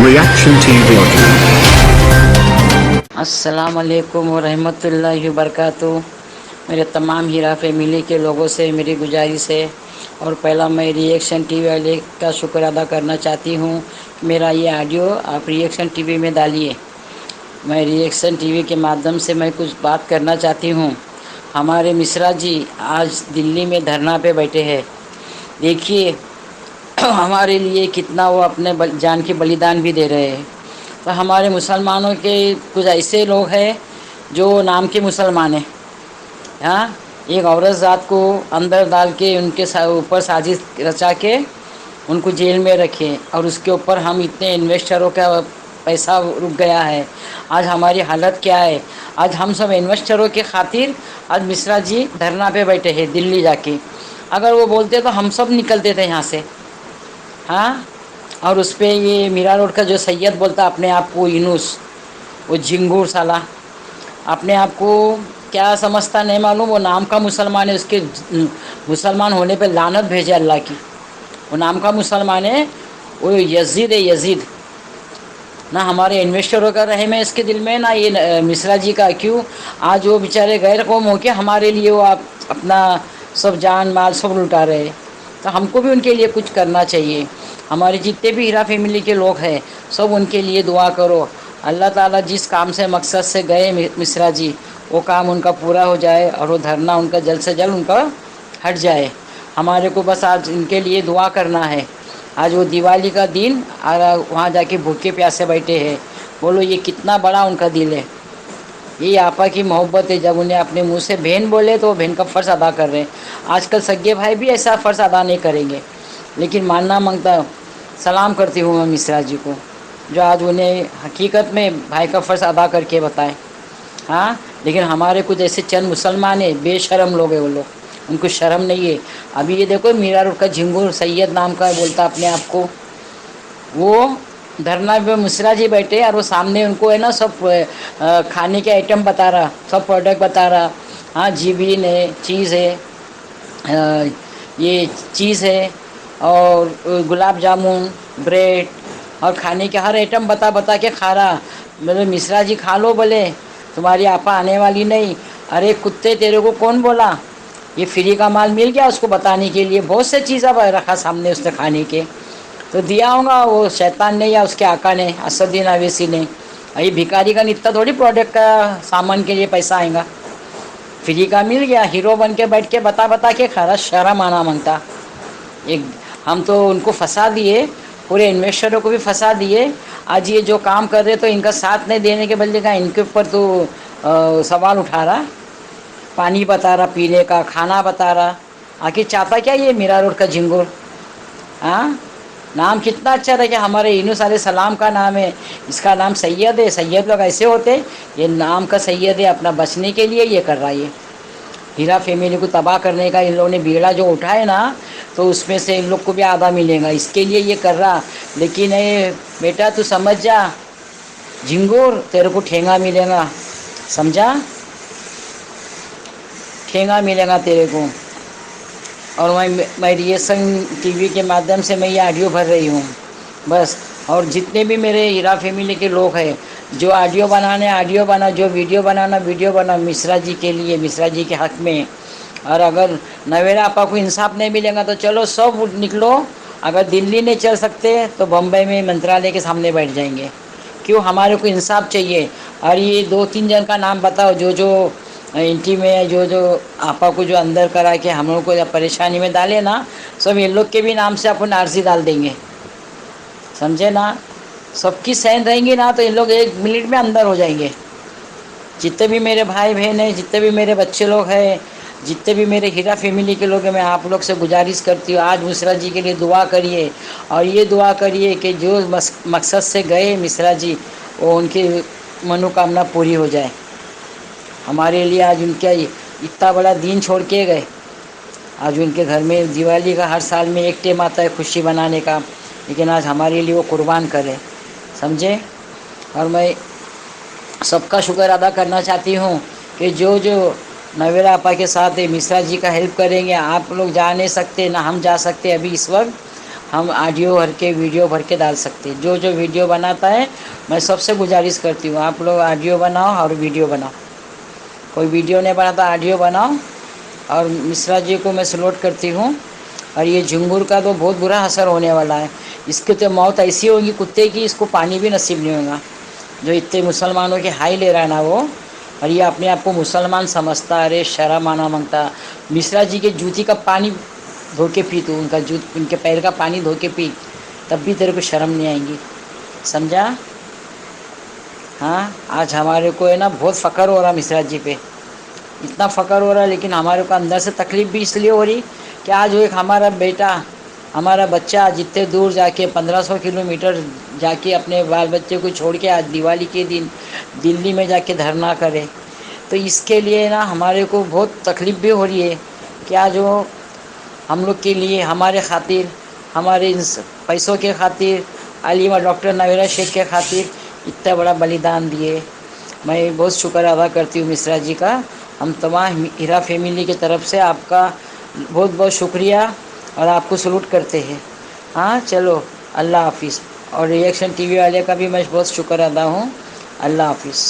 Reaction TV Audio. अस्सलाम वालेकुम वरहमतुल्लाहि वबरकातुहू। मेरे तमाम हीरा फैमिली के लोगों से मेरी गुजारिश है, और पहला मैं रिएक्शन टीवी वाले का शुक्र अदा करना चाहती हूँ कि मेरा ये ऑडियो आप रिएक्शन टीवी में डालिए। मैं रिएक्शन टीवी के माध्यम से मैं कुछ बात करना चाहती हूँ। हमारे मिश्रा जी आज दिल्ली में धरना पे बैठे हैं। देखिए हमारे लिए कितना वो अपने जान की बलिदान भी दे रहे हैं। तो हमारे मुसलमानों के कुछ ऐसे लोग हैं जो नाम के मुसलमान हैं। हाँ, एक औरत ज़ात को अंदर डाल के उनके ऊपर साजिश रचा के उनको जेल में रखे, और उसके ऊपर हम इतने इन्वेस्टरों का पैसा रुक गया है। आज हमारी हालत क्या है? आज हम सब इन्वेस्टरों के खातिर आज मिश्रा जी धरना पे बैठे हैं दिल्ली जाके। अगर वो बोलते तो हम सब निकलते थे यहाँ से। हाँ, और उस पर ये मीरा रोड का जो सैयद बोलता अपने आप को यूनुस, वो झिंगूर साला अपने आप को क्या समझता नहीं मालूम। वो नाम का मुसलमान है, उसके मुसलमान होने पे लानत भेजे अल्लाह की। वो नाम का मुसलमान है, वो यजीद है, यजीद। ना हमारे इन्वेस्टरों का रहम है इसके दिल में, ना ये मिश्रा जी का। क्यों आज वो बेचारे गैर कौम हो के हमारे लिए वो आप अपना सब जान माल सब लुटा रहे हैं। तो हमको भी उनके लिए कुछ करना चाहिए। हमारे जितने भी हीरा फैमिली के लोग हैं सब उनके लिए दुआ करो। अल्लाह ताला जिस काम से मकसद से गए मिश्रा जी, वो काम उनका पूरा हो जाए और वो धरना उनका जल्द से जल्द उनका हट जाए। हमारे को बस आज इनके लिए दुआ करना है। आज वो दिवाली का दिन और वहाँ जाके भूखे प्यासे बैठे हैं। बोलो ये कितना बड़ा उनका दिल है। ये आपा की मोहब्बत है। जब उन्हें अपने मुंह से बहन बोले तो वो बहन का फ़र्ज़ अदा कर रहे हैं। आजकल सगे भाई भी ऐसा फ़र्ज़ अदा नहीं करेंगे, लेकिन मानना मांगता सलाम करती हूँ मैं मिश्रा जी को, जो आज उन्हें हकीकत में भाई का फ़र्ज़ अदा करके बताएं। हाँ, लेकिन हमारे कुछ ऐसे चंद मुसलमान हैं, बेशरम लोग हैं वो लोग, उनको शर्म नहीं है। अभी ये देखो मीरा रोड का झिंगुर सैयद नाम का बोलता अपने आप को, वो धरना पे मिश्रा जी बैठे और वो सामने उनको है ना सब खाने के आइटम बता रहा, सब प्रोडक्ट बता रहा। हाँ, जीबीन है, चीज़ है, ये चीज़ है, और गुलाब जामुन, ब्रेड, और खाने के हर आइटम बता बता के खा रहा। बोले मिश्रा जी खा लो, बोले तुम्हारी आपा आने वाली नहीं। अरे कुत्ते, तेरे को कौन बोला? ये फ्री का माल मिल गया उसको बताने के लिए। बहुत से चीज़ अब रखा सामने उसने खाने के, तो दिया होगा वो शैतान ने या उसके आका ने, असदुद्दीन अवैसी ने। ये भिखारी का इतना थोड़ी प्रोडक्ट का सामान के लिए पैसा आएगा। फ्री का मिल गया, हीरो बन के बैठ के बता बता के खा रहा, शर्म आना मांगता। एक हम तो उनको फंसा दिए, पूरे इन्वेस्टरों को भी फंसा दिए। आज ये जो काम कर रहे तो इनका साथ नहीं देने के बदले का इनके ऊपर तो सवाल उठा रहा। पानी बता रहा पीने का, खाना बता रहा। आखिर चाहता क्या ये मीरा रोड का झिंगुर? हाँ, नाम कितना अच्छा था कि हमारे यूनुस अलैहिस्सलाम का नाम है, इसका नाम सैयद है। सैयद लोग ऐसे होते, ये नाम का सैयद है, अपना बचने के लिए ये कर रहा है। ये हीरा फैमिली को तबाह करने का इन लोगों ने बीड़ा जो उठाए ना, तो उसमें से इन लोग को भी आधा मिलेगा, इसके लिए ये कर रहा। लेकिन ये बेटा तू समझ जा झिंगुर, तेरे को ठेंगा मिलेगा, समझा? ठेंगा मिलेगा तेरे को। और मैं रिएक्शन टीवी के माध्यम से मैं ये ऑडियो भर रही हूँ बस। और जितने भी मेरे हीरा फैमिली के लोग हैं जो ऑडियो बनाने ऑडियो बना, जो वीडियो बनाना वीडियो बना मिश्रा जी के लिए, मिश्रा जी के हक़ में। और अगर नवेरा आपा को इंसाफ नहीं मिलेगा तो चलो सब निकलो। अगर दिल्ली नहीं चल सकते तो बम्बई में मंत्रालय के सामने बैठ जाएंगे। क्यों? हमारे को इंसाफ चाहिए। और ये 2-3 जन का नाम बताओ जो जो इंटी में जो जो आपा को जो अंदर करा के हम लोग को जब परेशानी में डाले ना, सब इन लोग के भी नाम से अपन आरजी डाल देंगे, समझे ना? सबकी सहन रहेंगी ना तो इन लोग 1 मिनट में अंदर हो जाएंगे। जितने भी मेरे भाई बहन हैं, जितने भी मेरे बच्चे लोग हैं, जितने भी मेरे हीरा फैमिली के लोग हैं, मैं आप लोग से गुजारिश करती हूँ आज मिश्रा जी के लिए दुआ करिए। और ये दुआ करिए कि जो मकसद से गए मिश्रा जी, वो उनकी मनोकामना पूरी हो जाए। हमारे लिए आज उनका इतना बड़ा दिन छोड़ के गए। आज उनके घर में दिवाली का हर साल में एक टेम आता है खुशी बनाने का, लेकिन आज हमारे लिए वो कुर्बान करे, समझे? और मैं सबका शुक्र अदा करना चाहती हूँ कि जो जो नवेरा आपा के साथ मिश्रा जी का हेल्प करेंगे। आप लोग जा नहीं सकते, ना हम जा सकते अभी इस वक्त। ہم آڈیو بھر کے ویڈیو بھر کے ڈال سکتے ہیں. جو ویڈیو بناتا ہے میں سب سے گزارش کرتی ہوں آپ لوگ آڈیو بناؤ اور ویڈیو بناؤ. کوئی ویڈیو نہیں بناتا آڈیو بناؤ. اور مشرا جی کو میں سلوٹ کرتی ہوں. اور یہ جھنگور کا تو بہت برا اثر ہونے والا ہے. اس کی تو موت ایسی ہوگی کتے کی اس کو پانی بھی نصیب نہیں ہوگا. جو اتنے مسلمانوں کے ہائی لے رہا ہے نا وہ. اور یہ اپنے آپ کو مسلمان سمجھتا. ارے شرم آنا مانگتا. مشرا جی کے جوتی کا پانی دھو کے پی تو ان کے پیر کا پانی دھو کے پی تب بھی تیرے کو شرم نہیں آئیں گی. سمجھا. ہاں آج ہمارے کو ہے نا بہت فخر ہو رہا مشرا جی پہ. اتنا فخر ہو رہا ہے لیکن ہمارے کو اندر سے تکلیف بھی اس لیے ہو رہی کہ آج وہ ایک ہمارا بیٹا ہمارا بچہ جتنے دور جا کے 1500 کلو میٹر جا کے اپنے بال بچے کو چھوڑ کے آج دیوالی کے دن دلی میں جا کے دھرنا کرے. تو اس کے لیے نا ہمارے کو بہت تکلیف بھی ہو رہی ہے کیا جو ہم لوگ کے لیے ہمارے خاطر ہمارے پیسوں کے خاطر علیمہ ڈاکٹر نویرا شیخ کے خاطر اتنا بڑا بلیدان دیے. میں بہت شکر ادا کرتی ہوں مشرا جی کا. ہم تمام ہیرا فیملی کی طرف سے آپ کا بہت بہت شکریہ اور آپ کو سلوٹ کرتے ہیں. ہاں چلو اللہ حافظ. اور ری ایکشن ٹی وی والے کا بھی میں بہت شکر ادا ہوں. اللہ حافظ.